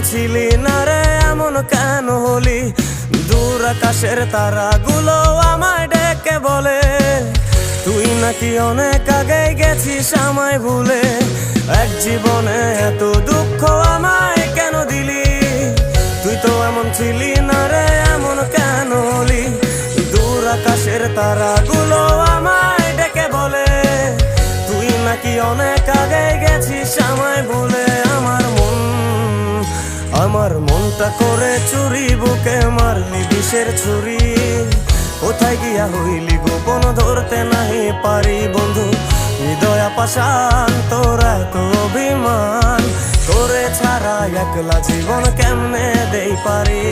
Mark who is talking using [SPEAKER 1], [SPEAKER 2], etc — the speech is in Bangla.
[SPEAKER 1] ছিলি না রে এমন কেন হলি? দূর আকাশের তারাগুলো আমায় ডেকে বলে তুই নাকি অনেক আগে গেছিস আমায় ভুলে। এক জীবনে এত দুঃখ আমায় কেন দিলি? তুই তো এমন ছিলি না রে এমন কেন হলি? দূর আকাশের তারাগুলো আমায় ডেকে বলে তুই নাকি অনেক আগে গেছিস আমায় ভুলে। আমার মনটা করে চুরি, বুকে মারলি বিষের ছুরি। কোথায় গিয়া হইলি গোপন ধরতে নাহি পারি বন্ধু। হৃদয় পাষাণ তোর এত অভিমান, তোরে ছাড়া একলা জীবন কেমনে দেই পারি?